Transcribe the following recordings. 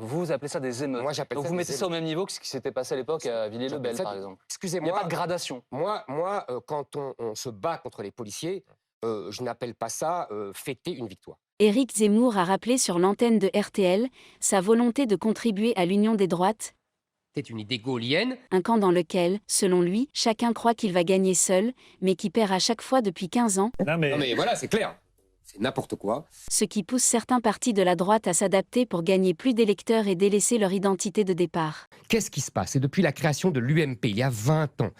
Vous appelez ça des émeutes. Moi, j'appelle Donc ça vous des mettez ça au même niveau que ce qui s'était passé à l'époque à Villiers-le-Bel, par exemple. Il n'y Excusez-moi. a pas de gradation. Moi, quand on se bat contre les policiers, je n'appelle pas ça fêter une victoire. Éric Zemmour a rappelé sur l'antenne de RTL sa volonté de contribuer à l'union des droites, C'est une idée gaullienne. un camp dans lequel, selon lui, chacun croit qu'il va gagner seul, mais qui perd à chaque fois depuis 15 ans, Non mais voilà, c'est clair. C'est n'importe quoi. ce qui pousse certains partis de la droite à s'adapter pour gagner plus d'électeurs et délaisser leur identité de départ. Qu'est-ce qui se passe? Et depuis la création de l'UMP, il y a 20 ans,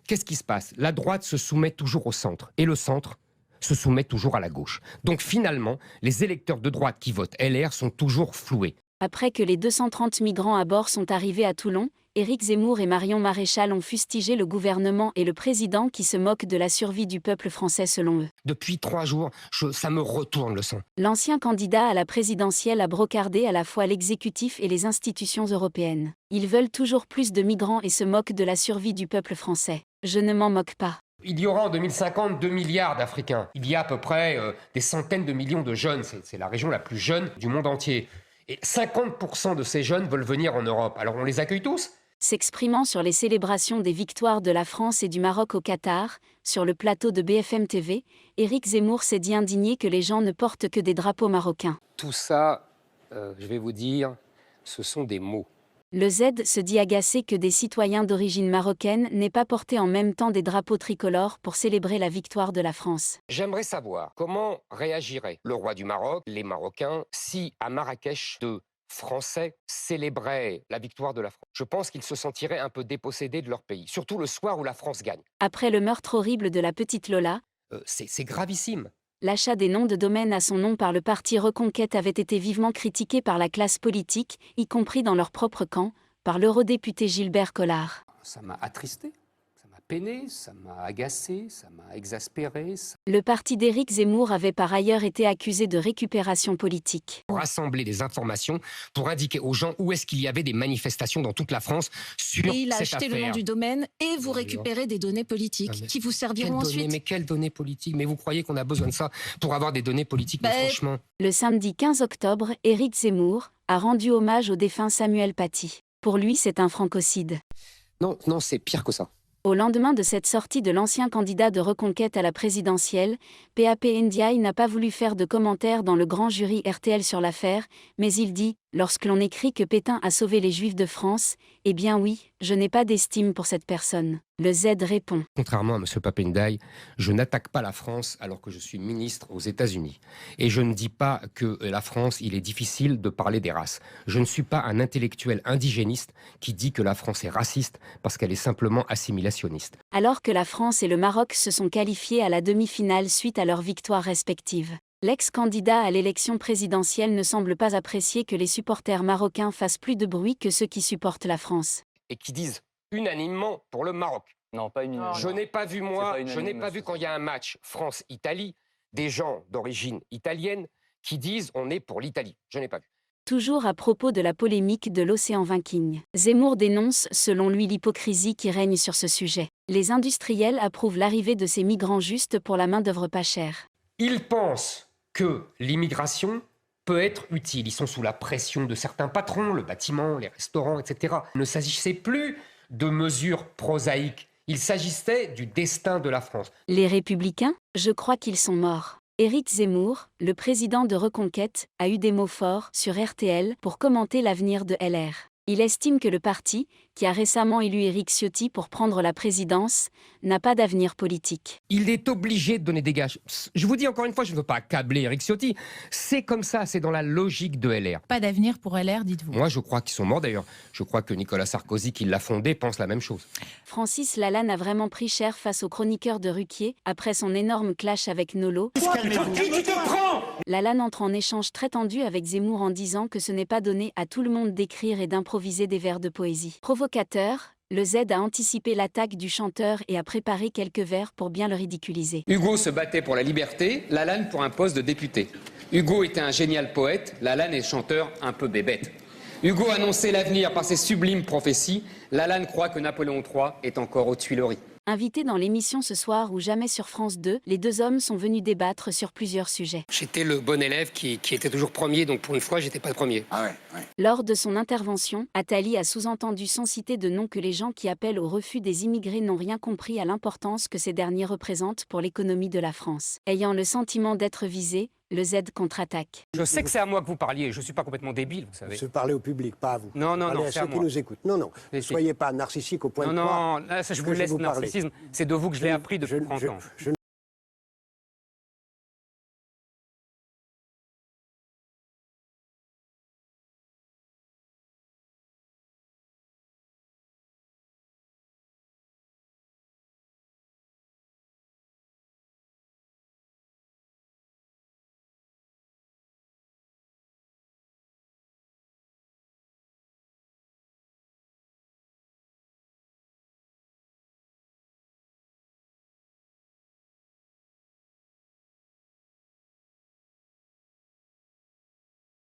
qu'est-ce qui se passe? La droite se soumet toujours au centre. Et le centre se soumet toujours à la gauche. Donc finalement, les électeurs de droite qui votent LR sont toujours floués. Après que les 230 migrants à bord sont arrivés à Toulon, Éric Zemmour et Marion Maréchal ont fustigé le gouvernement et le président qui se moquent de la survie du peuple français selon eux. Depuis 3 jours, ça me retourne le sang. L'ancien candidat à la présidentielle a brocardé à la fois l'exécutif et les institutions européennes. Ils veulent toujours plus de migrants et se moquent de la survie du peuple français. Je ne m'en moque pas. Il y aura en 2050 2 milliards d'Africains. Il y a à peu près des centaines de millions de jeunes. C'est la région la plus jeune du monde entier. Et 50% de ces jeunes veulent venir en Europe. Alors on les accueille tous ? S'exprimant sur les célébrations des victoires de la France et du Maroc au Qatar, sur le plateau de BFM TV, Éric Zemmour s'est dit indigné que les gens ne portent que des drapeaux marocains. Tout ça, je vais vous dire, ce sont des mots. Le Z se dit agacé que des citoyens d'origine marocaine n'aient pas porté en même temps des drapeaux tricolores pour célébrer la victoire de la France. J'aimerais savoir comment réagirait le roi du Maroc, les Marocains, si à Marrakech, deux Français célébraient la victoire de la France. Je pense qu'ils se sentiraient un peu dépossédés de leur pays, surtout le soir où la France gagne. Après le meurtre horrible de la petite Lola, C'est gravissime. l'achat des noms de domaine à son nom par le parti Reconquête avait été vivement critiqué par la classe politique, y compris dans leur propre camp, par l'eurodéputé Gilbert Collard. Ça m'a attristé, ça m'a peiné, ça m'a agacé, ça m'a exaspéré. Le parti d'Éric Zemmour avait par ailleurs été accusé de récupération politique. Rassembler des informations pour indiquer aux gens où est-ce qu'il y avait des manifestations dans toute la France sur Et il a cette acheté affaire. le nom du domaine et vous récupérez des données politiques qui vous serviront ensuite. Mais quelles données politiques? Mais vous croyez qu'on a besoin de ça pour avoir des données politiques? Mais franchement. Le samedi 15 octobre, Éric Zemmour a rendu hommage au défunt Samuel Paty. Pour lui, c'est un francocide. Non, c'est pire que ça. Au lendemain de cette sortie de l'ancien candidat de Reconquête à la présidentielle, PAP Ndiaye n'a pas voulu faire de commentaires dans le grand jury RTL sur l'affaire, mais il dit, lorsque l'on écrit que Pétain a sauvé les Juifs de France, eh bien oui, je n'ai pas d'estime pour cette personne. Le Z répond. Contrairement à M. Papendiaï, je n'attaque pas la France alors que je suis ministre aux États-Unis. Et je ne dis pas que la France, il est difficile de parler des races. Je ne suis pas un intellectuel indigéniste qui dit que la France est raciste parce qu'elle est simplement assimilationniste. Alors que la France et le Maroc se sont qualifiés à la demi-finale suite à leurs victoires respectives. L'ex-candidat à l'élection présidentielle ne semble pas apprécier que les supporters marocains fassent plus de bruit que ceux qui supportent la France. Et qui disent unanimement pour le Maroc. Non, pas unanimement. Je n'ai pas vu, moi, pas je n'ai unanime, pas vu quand il y a un match France-Italie, des gens d'origine italienne qui disent on est pour l'Italie. Je n'ai pas vu. Toujours à propos de la polémique de l'océan Viking, Zemmour dénonce selon lui l'hypocrisie qui règne sur ce sujet. Les industriels approuvent l'arrivée de ces migrants juste pour la main-d'œuvre pas chère. Ils pensent que l'immigration peut être utile. Ils sont sous la pression de certains patrons, le bâtiment, les restaurants, etc. Il ne s'agissait plus de mesures prosaïques. Il s'agissait du destin de la France. Les Républicains, je crois qu'ils sont morts. Éric Zemmour, le président de Reconquête, a eu des mots forts sur RTL pour commenter l'avenir de LR. Il estime que le parti, qui a récemment élu Éric Ciotti pour prendre la présidence, n'a pas d'avenir politique. Il est obligé de donner des gages. Je vous dis encore une fois, je ne veux pas accabler Éric Ciotti. C'est comme ça, c'est dans la logique de LR. Pas d'avenir pour LR, dites-vous. Moi, je crois qu'ils sont morts d'ailleurs. Je crois que Nicolas Sarkozy, qui l'a fondé, pense la même chose. Francis Lalanne a vraiment pris cher face au chroniqueur de Ruquier, après son énorme clash avec Nolo. Lalanne entre en échange très tendu avec Zemmour en disant que ce n'est pas donné à tout le monde d'écrire et d'improviser des vers de poésie. Provocateur, le Z a anticipé l'attaque du chanteur et a préparé quelques vers pour bien le ridiculiser. Hugo se battait pour la liberté, Lalanne pour un poste de député. Hugo était un génial poète, Lalanne est chanteur un peu bébête. Hugo annonçait l'avenir par ses sublimes prophéties, Lalanne croit que Napoléon III est encore aux Tuileries. Invités dans l'émission Ce soir ou jamais sur France 2, les deux hommes sont venus débattre sur plusieurs sujets. J'étais le bon élève qui était toujours premier, donc pour une fois, j'étais pas le premier. Ah ouais. Lors de son intervention, Attali a sous-entendu sans citer de nom que les gens qui appellent au refus des immigrés n'ont rien compris à l'importance que ces derniers représentent pour l'économie de la France. Ayant le sentiment d'être visé, le Z contre-attaque. Je sais que c'est à moi que vous parliez, je ne suis pas complètement débile, vous savez. Se parler au public, pas à vous. Non, Parlez à c'est ceux à qui moi. nous écoutent. Non, Si. soyez pas narcissique au point de croire Non, là, ça, je que vous laisse vous le parler. narcissisme. C'est de vous que je l'ai appris depuis 30 ans. je